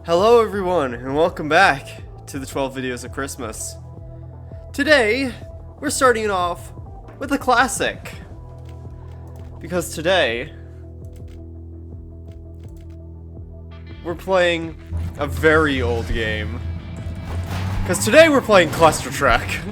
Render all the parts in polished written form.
Hello everyone, and welcome back to the 12 Videos of Christmas. Today, we're starting off with a classic. Because today, we're playing a very old game. Because today we're playing Clustertruck.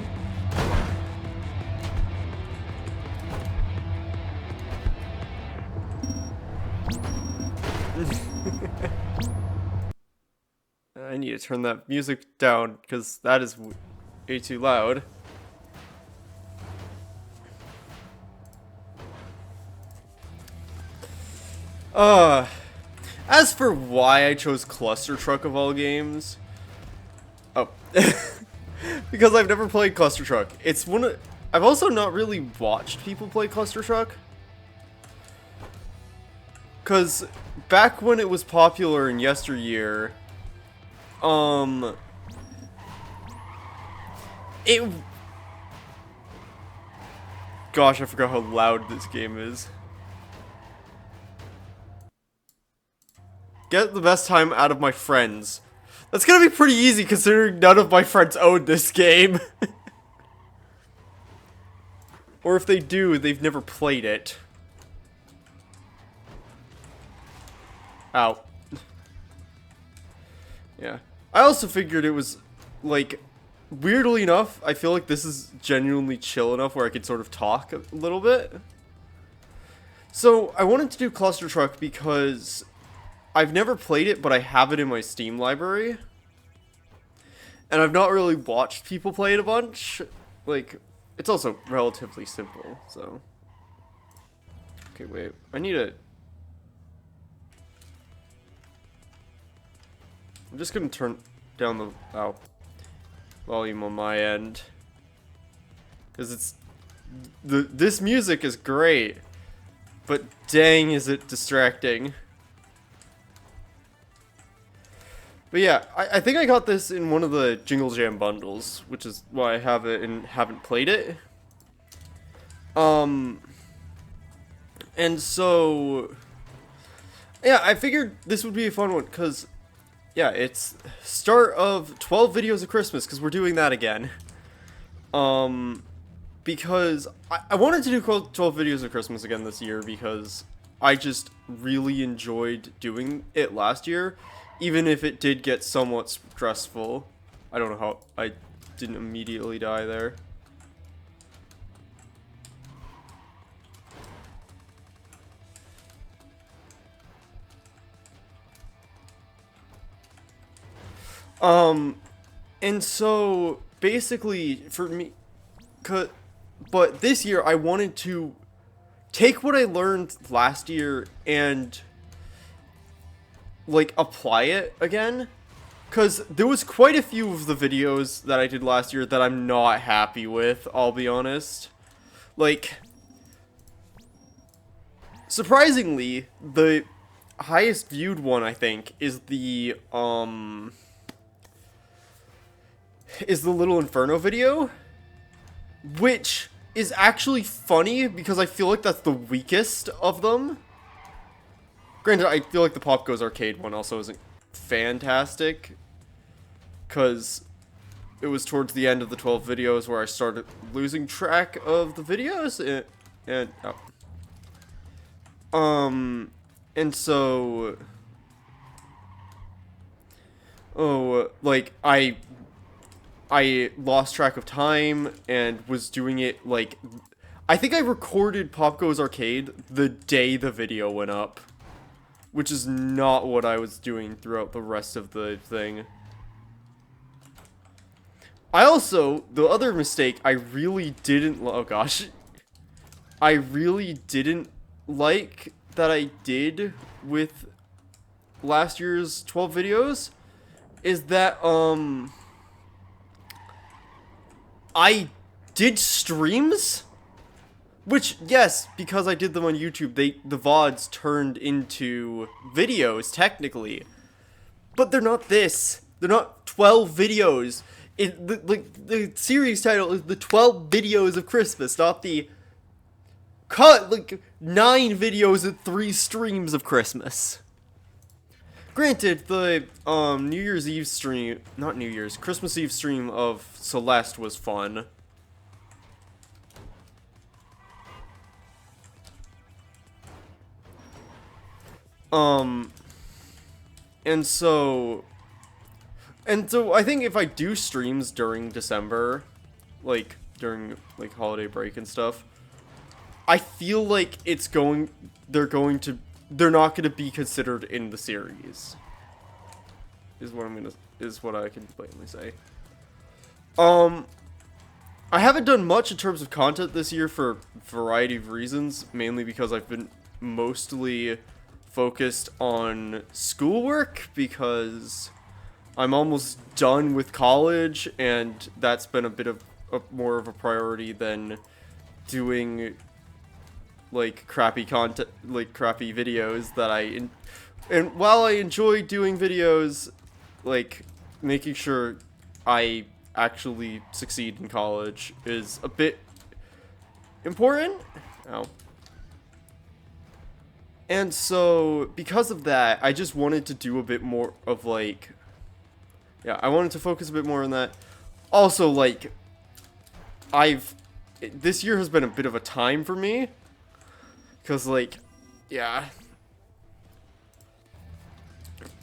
I need to turn that music down because that is way too loud. As for why I chose Clustertruck of all games, because I've never played Clustertruck. It's one of, I've also not really watched people play Clustertruck. Cause back when it was popular in yesteryear, gosh, I forgot how loud this game is. Get the best time out of my friends. That's gonna be pretty easy considering none of my friends own this game. Or if they do, they've never played it. Ow. Yeah. I also figured it was, like, weirdly enough, I feel like this is genuinely chill enough where I could sort of talk a little bit. So, I wanted to do Clustertruck because I've never played it, but I have it in my Steam library. And I've not really watched people play it a bunch. Like, it's also relatively simple, so. Okay, wait. I need a... I'm just gonna turn down the volume on my end. Because it's... This music is great. But dang is it distracting. But yeah, I think I got this in one of the Jingle Jam bundles, which is why I have it and haven't played it. And so... yeah, I figured this would be a fun one, because... yeah, it's start of 12 Videos of Christmas, because we're doing that again. Because I wanted to do 12 Videos of Christmas again this year, because I just really enjoyed doing it last year, even if it did get somewhat stressful. I don't know how I didn't immediately die there. And so, basically, for me, but this year, I wanted to take what I learned last year and, like, apply it again. Because there was quite a few of the videos that I did last year that I'm not happy with, I'll be honest. Like, surprisingly, the highest viewed one, I think, is the Little Inferno video, which is actually funny because I feel like that's the weakest of them. Granted, I feel like the Pop Goes Arcade one also isn't fantastic, because it was towards the end of the 12 videos where I started losing track of the videos, and so, like, I lost track of time and was doing it, like, I think I recorded Pop Goes Arcade the day the video went up, which is not what I was doing throughout the rest of the thing. I also, the other mistake I really didn't, oh gosh, I really didn't like that I did with last year's 12 videos is that, I did streams, which, yes, because I did them on YouTube, the VODs turned into videos, technically. But they're not this. They're not 12 videos. The series title is the 12 Videos of Christmas, not the 9 videos and 3 streams of Christmas. Granted, the New Year's Eve stream, not New Year's, Christmas Eve stream of Celeste was fun. And so I think if I do streams during December, like during like holiday break and stuff, I feel like they're not gonna be considered in the series. Is what I can blatantly say. I haven't done much in terms of content this year for a variety of reasons, mainly because I've been mostly focused on schoolwork because I'm almost done with college, and that's been a bit of more of a priority than doing like crappy content, like crappy videos that and while I enjoy doing videos, like making sure I actually succeed in college is a bit important. Oh. And so, because of that, I just wanted to do a bit more of, like... Yeah, I wanted to focus a bit more on that. Also, like... This year has been a bit of a time for me. Because, like... Yeah.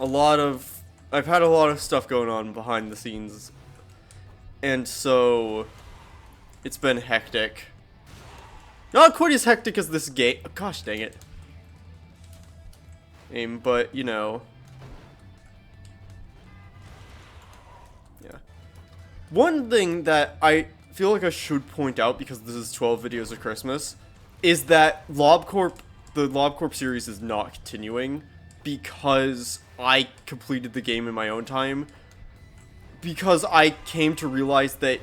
I've had a lot of stuff going on behind the scenes. And so... It's been hectic. Not quite as hectic as this game. Oh, gosh dang it. But, you know. Yeah. One thing that I feel like I should point out, because this is 12 videos of Christmas, is that the LobCorp series is not continuing, because I completed the game in my own time. Because I came to realize that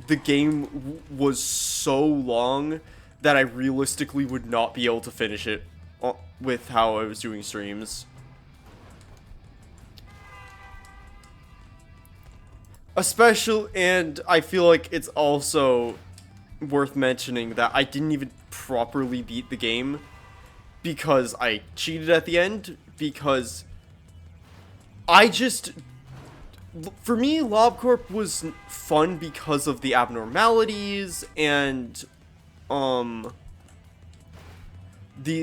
the game was so long that I realistically would not be able to finish it with how I was doing streams. Especially, and I feel like it's also worth mentioning that I didn't even properly beat the game because I cheated at the end, because for me, LobCorp was fun because of the abnormalities and, the,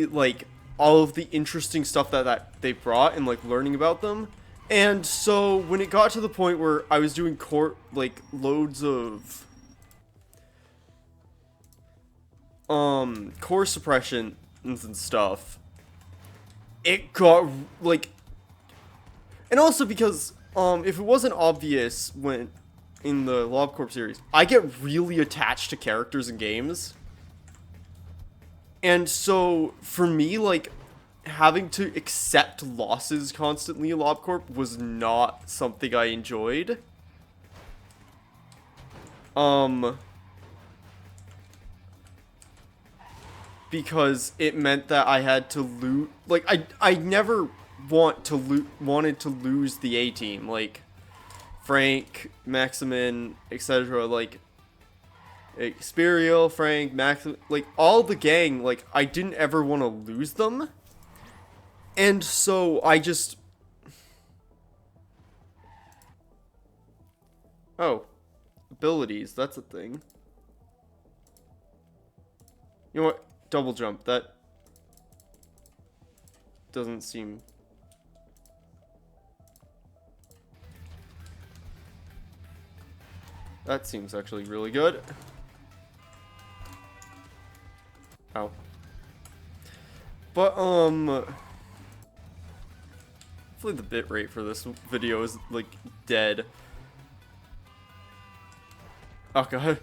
like, all of the interesting stuff that they brought and, like, learning about them. And so, when it got to the point where I was doing loads of, core suppressions and stuff, it got, like, and also because, if it wasn't obvious in the LobCorp series, I get really attached to characters in games. And so, for me, like, having to accept losses constantly in LobCorp was not something I enjoyed. Because it meant that I had to lose, like, I never wanted to lose the A-team, like, Frank, Maximin, etc., like, Spiriel, Frank, Max, like, all the gang, like, I didn't ever want to lose them. And so, I just... Oh. Abilities, that's a thing. You know what? Double jump, that... doesn't seem... That seems actually really good. Ow. But, hopefully the bitrate for this video is, like, dead. Oh, God.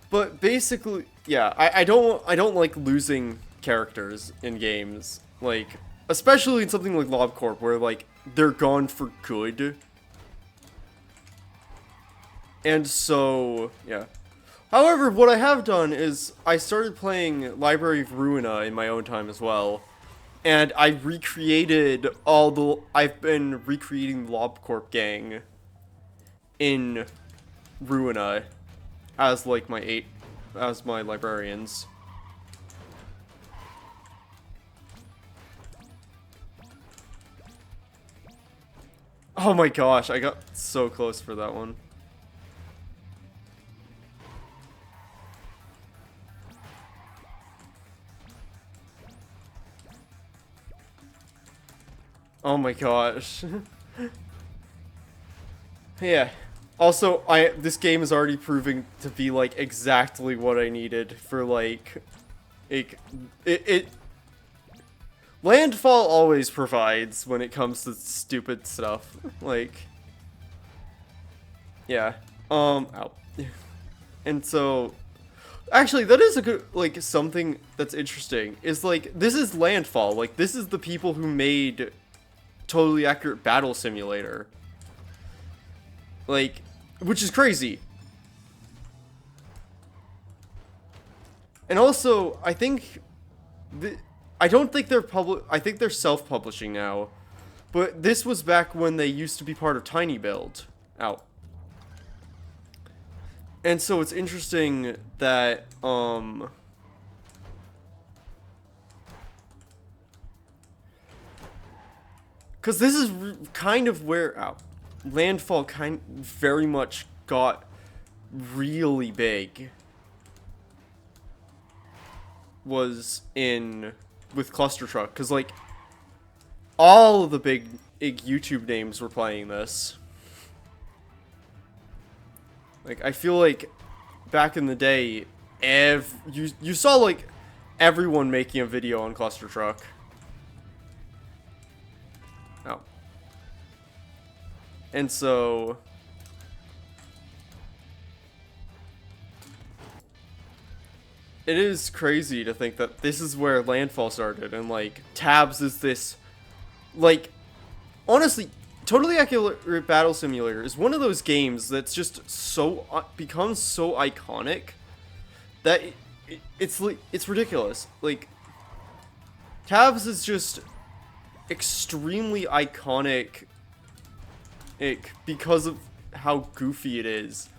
But basically, yeah, I don't like losing characters in games. Like, especially in something like LobCorp, where, like, they're gone for good. And so, yeah. However, what I have done is I started playing Library of Ruina in my own time as well. And I recreated I've been recreating the LobCorp gang in Ruina as, like, as my librarians. Oh my gosh, I got so close for that one. Oh my gosh. Yeah. Also, this game is already proving to be like exactly what I needed for like it Landfall always provides when it comes to stupid stuff. Like, yeah. Ow. And so, actually, that is a good, like, something that's interesting. Is, like, this is Landfall. Like, this is the people who made Totally Accurate Battle Simulator. Like, which is crazy. And also, I think... I don't think they're I think they're self-publishing now. But this was back when they used to be part of Tiny Build. Ow. And so it's interesting that, because this is kind of where, Landfall very much got really big. Was with Clustertruck, because, like, all of the big YouTube names were playing this. Like, I feel like back in the day, you saw, like, everyone making a video on Clustertruck. Oh. And so... it is crazy to think that this is where Landfall started, and, like, Tabs is this, like, honestly, Totally Accurate Battle Simulator is one of those games that's just so, becomes so iconic that it's ridiculous. Like, Tabs is just extremely iconic, because of how goofy it is.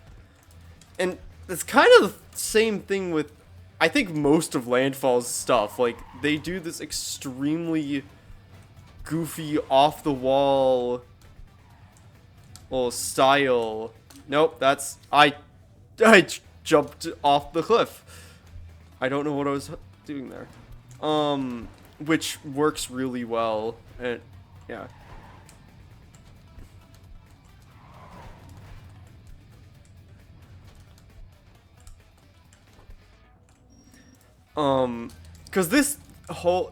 And it's kind of the same thing with, I think, most of Landfall's stuff. Like, they do this extremely goofy, off-the-wall style. Nope, that's... I jumped off the cliff. I don't know what I was doing there. Which works really well. And, yeah. Because this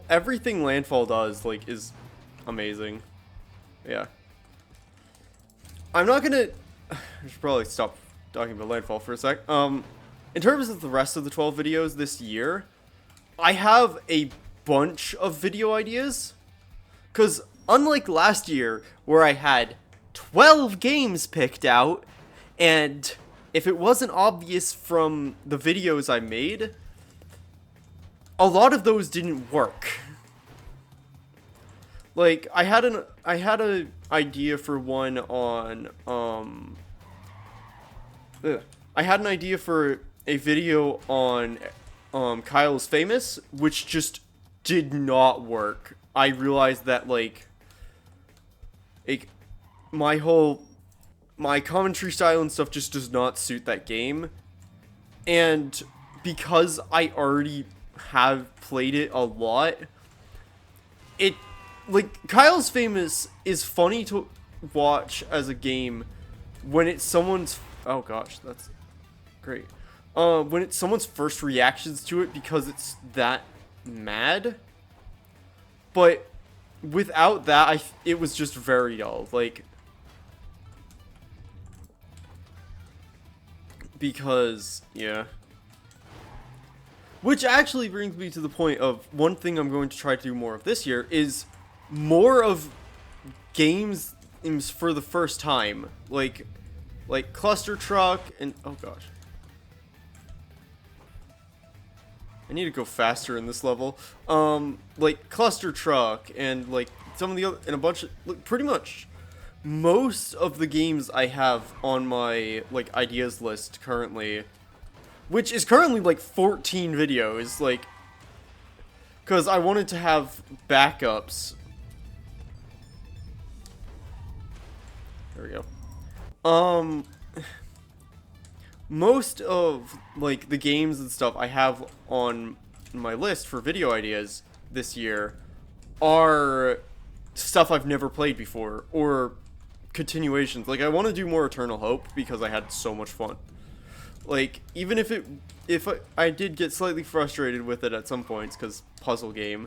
everything Landfall does, like, is amazing. Yeah. I'm not gonna... I should probably stop talking about Landfall for a sec. In terms of the rest of the 12 videos this year, I have a bunch of video ideas. Because unlike last year, where I had 12 games picked out, and if it wasn't obvious from the videos I made, a lot of those didn't work. Like, I had an idea for one on, I had an idea for a video on, Kyle's Famous, which just did not work. I realized that, like, my commentary style and stuff just does not suit that game. And because I already have played it a lot, like, Kyle's Famous is funny to watch as a game when it's someone's... oh gosh, that's great. When it's someone's first reactions to it, because it's that mad. But without that, it was just very dull. Like, because, yeah. Which actually brings me to the point of one thing I'm going to try to do more of this year is more of games for the first time. Like Clustertruck and... oh gosh. I need to go faster in this level. Like Clustertruck and like some of the other... and a bunch of... like, pretty much most of the games I have on my, like, ideas list currently, which is currently like 14 videos, like, because I wanted to have backups. There we go. Most of, like, the games and stuff I have on my list for video ideas this year are stuff I've never played before, or continuations. Like, I want to do more Eternal Hope because I had so much fun. Like, even if I did get slightly frustrated with it at some points, because puzzle game,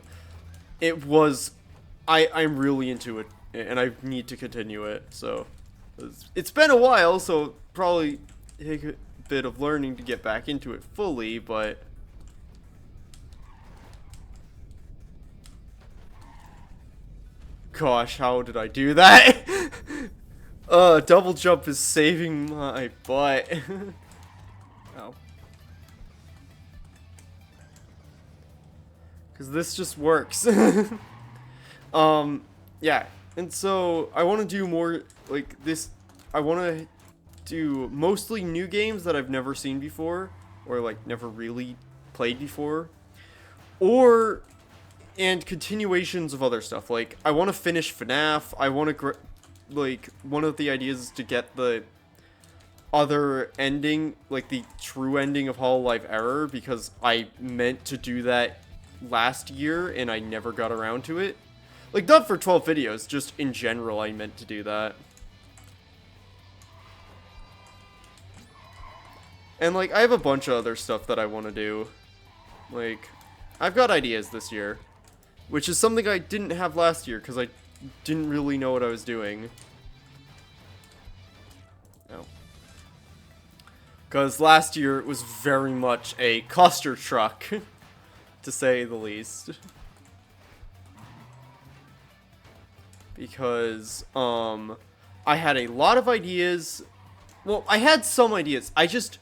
it was, I'm really into it, and I need to continue it, so, it's been a while, so probably take a bit of learning to get back into it fully, but, gosh, how did I do that? Double jump is saving my butt. Oh. Because this just works. Yeah. And so, I want to do more, like, this, I want to do mostly new games that I've never seen before, or, like, never really played before, or, and continuations of other stuff. Like, I want to finish FNAF, I want to, like, one of the ideas is to get the other ending, like, the true ending of Hololive Error, because I meant to do that last year, and I never got around to it. Like, not for 12 videos, just in general, I meant to do that. And, like, I have a bunch of other stuff that I want to do. Like, I've got ideas this year. Which is something I didn't have last year, because I didn't really know what I was doing. Oh. Because last year, it was very much a Clustertruck, to say the least. Because, I had a lot of ideas. Well, I had some ideas. I just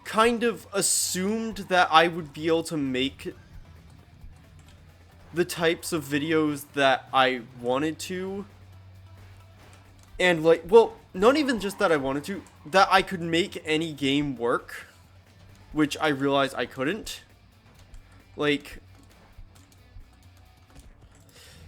kind of assumed that I would be able to make the types of videos that I wanted to. And, like, well, not even just that I wanted to, that I could make any game work. Which I realized I couldn't. Like,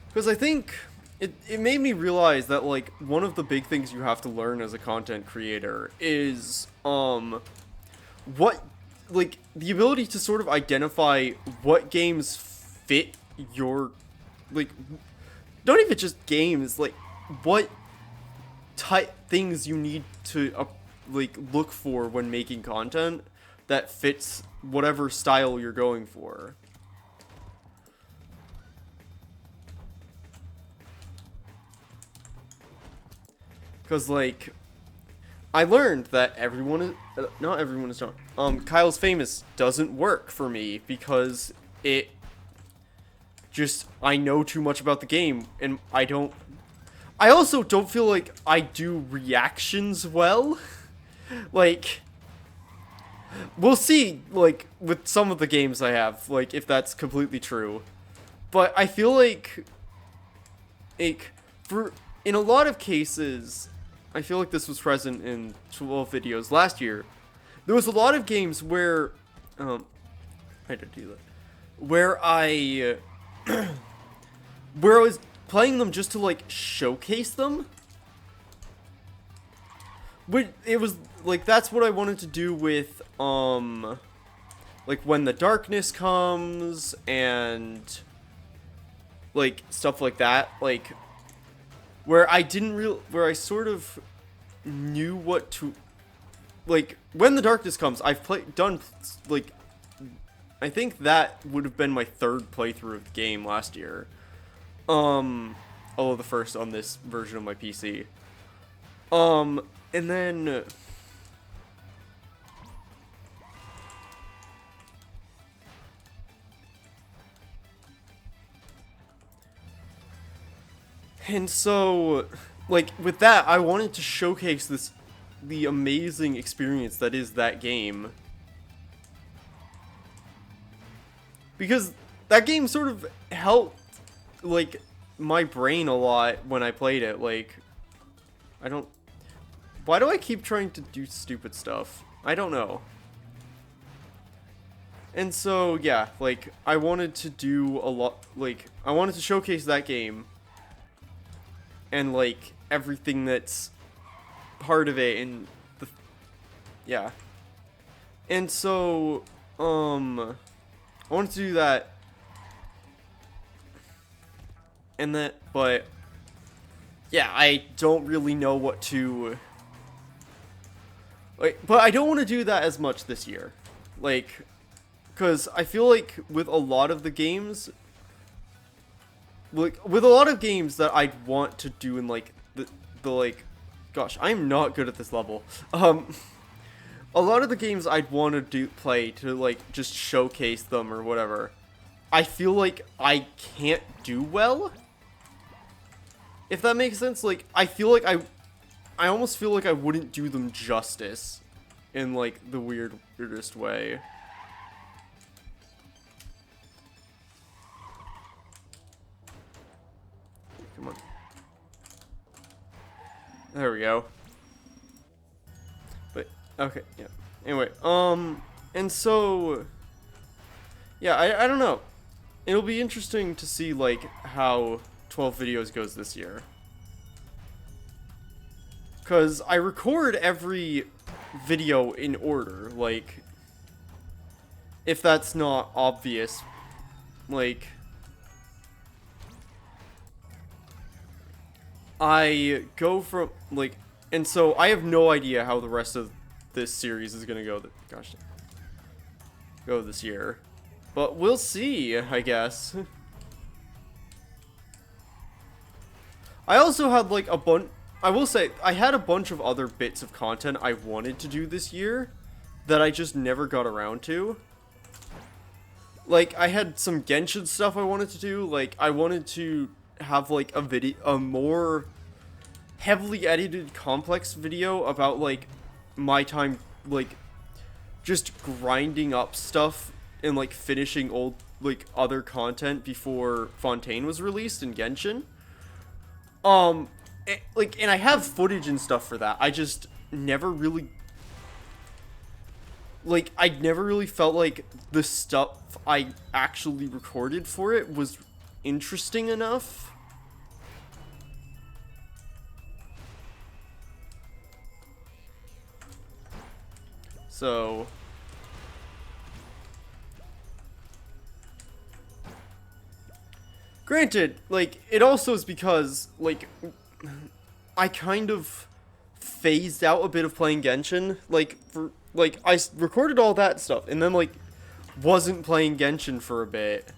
because I think it made me realize that, like, one of the big things you have to learn as a content creator is, what, like, the ability to sort of identify what games fit your, like, not even just games, like, what type things you need to, like, look for when making content that fits whatever style you're going for. Because, like, I learned that everyone is, not everyone is not, Kyle's Famous doesn't work for me because it just, I know too much about the game, and I also don't feel like I do reactions well. Like, we'll see, like, with some of the games I have, like, if that's completely true. But I feel like, in a lot of cases, I feel like this was present in 12 videos last year. There was a lot of games where, I didn't do that, where I was playing them just to, like, showcase them. But it was, like, that's what I wanted to do with, like, When the Darkness Comes, and, like, stuff like that, like, where I where I sort of knew what to, like, When the Darkness Comes, I've done, like, I think that would have been my third playthrough of the game last year. Although the first on this version of my PC. And then, and so, like, with that, I wanted to showcase the amazing experience that is that game. Because that game sort of helped, like, my brain a lot when I played it. Like, why do I keep trying to do stupid stuff? I don't know. And so, yeah, like, I wanted to do a lot, like, I wanted to showcase that game. And, like, everything that's part of it, and yeah. And so, I wanted to do that, and that, but yeah, I don't really know what to, like, but I don't want to do that as much this year, like, because I feel like with a lot of the games, like, with a lot of games that I'd want to do in, like, the like, gosh, I'm not good at this level, a lot of the games I'd want to play to, like, just showcase them or whatever, I feel like I can't do well. If that makes sense, like, I feel like I almost feel like I wouldn't do them justice in, like, the weirdest way. Come on. There we go. But, okay, yeah. Anyway, and so, yeah, I don't know. It'll be interesting to see, like, how 12 videos goes this year. Because I record every video in order, like, if that's not obvious, like, I go from, like, and so I have no idea how the rest of this series is gonna go, go this year. But we'll see, I guess. I also had, like, I will say, I had a bunch of other bits of content I wanted to do this year that I just never got around to. Like, I had some Genshin stuff I wanted to do. Like, I wanted to have, like, a more heavily edited, complex video about, like, my time, like, just grinding up stuff and, like, finishing old, like, other content before Fontaine was released in Genshin. Like, and I have footage and stuff for that. I just never really, like, I never really felt like the stuff I actually recorded for it was interesting enough. So, granted, like, it also is because, like, I kind of phased out a bit of playing Genshin. Like, I recorded all that stuff, and then, like, wasn't playing Genshin for a bit.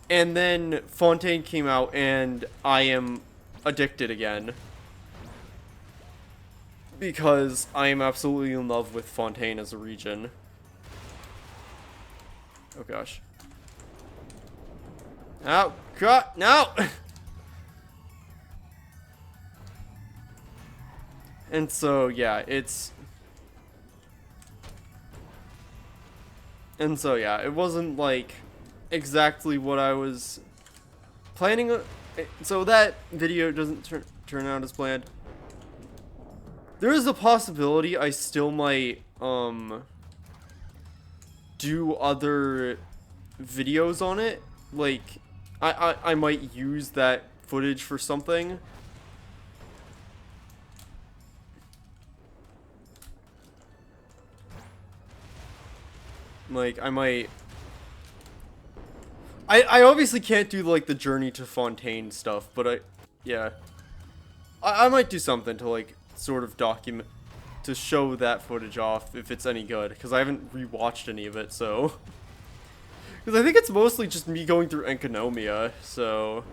And then Fontaine came out, and I am addicted again. Because I am absolutely in love with Fontaine as a region. Oh gosh. Oh, God, no! And so, yeah, and so, yeah, it wasn't, like, exactly what I was planning on. So that video doesn't turn out as planned. There is a possibility I still might, do other videos on it. Like, I might use that footage for something. Like, I might... I obviously can't do, like, the Journey to Fontaine stuff, but yeah. I might do something to, like, sort of document, to show that footage off, if it's any good, because I haven't rewatched any of it, so... Because I think it's mostly just me going through Enkanomiya, so...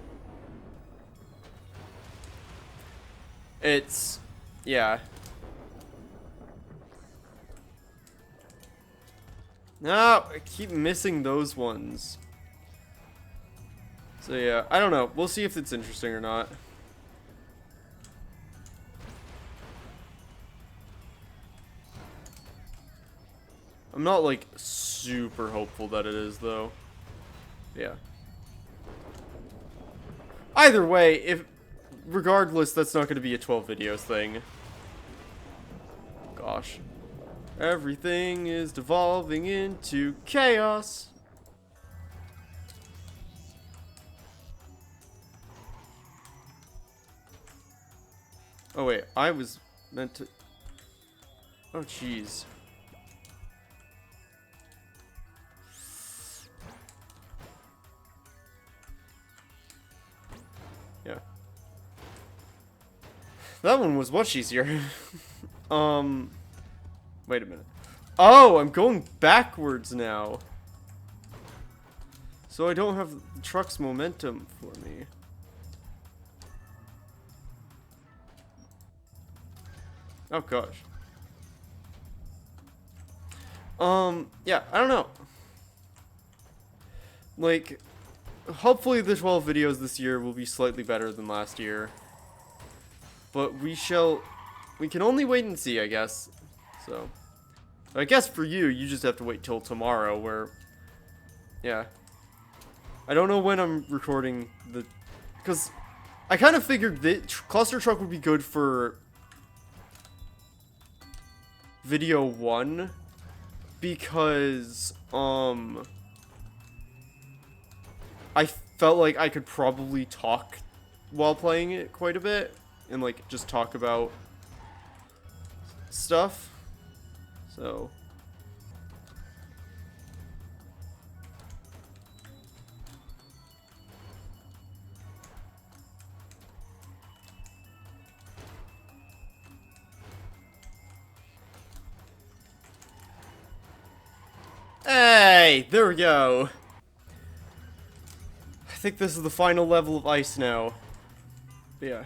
It's... yeah. No, I keep missing those ones. So yeah, I don't know. We'll see if it's interesting or not. I'm not, like, super hopeful that it is, though. Yeah. Either way, regardless, that's not going to be a 12 videos thing. Gosh. Everything is devolving into chaos. Oh wait, I was meant to... Oh, jeez. Yeah. That one was much easier. Wait a minute. Oh, I'm going backwards now. So I don't have the truck's momentum for me. Oh gosh. Yeah, I don't know. Like, hopefully the 12 videos this year will be slightly better than last year. But we can only wait and see, I guess. So, I guess for you, you just have to wait till tomorrow where, yeah. I don't know when I'm recording because I kind of figured that Clustertruck would be good for video 1 because, I felt like I could probably talk while playing it quite a bit and like just talk about stuff. So hey, there we go. I think this is the final level of ice now. But yeah,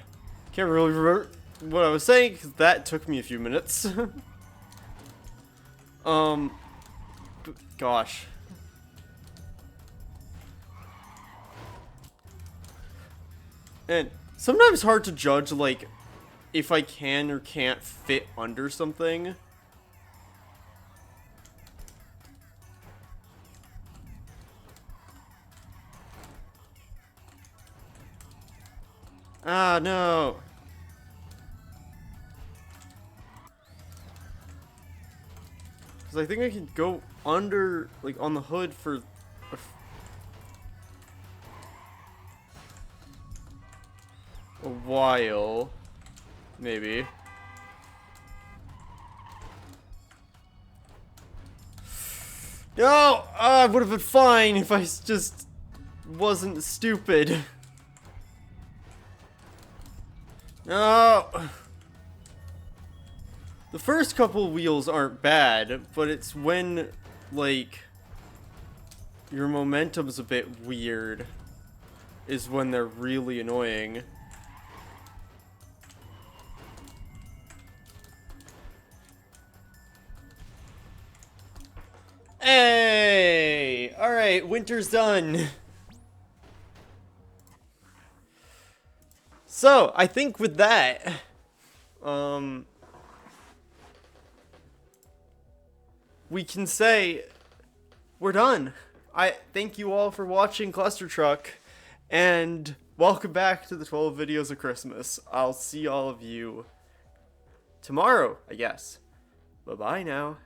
can't really remember what I was saying because that took me a few minutes. Gosh. And sometimes hard to judge, like, if I can or can't fit under something. Ah, no. Because I think I can go under, like, on the hood for a while. Maybe. No! I would have been fine if I just wasn't stupid. No! The first couple wheels aren't bad, but it's when, like, your momentum's a bit weird is when they're really annoying. Hey! Alright, winter's done. So, I think with that, we can say we're done. I thank you all for watching Clustertruck, and welcome back to the 12 videos of Christmas. I'll see all of you tomorrow, I guess. Bye-bye now.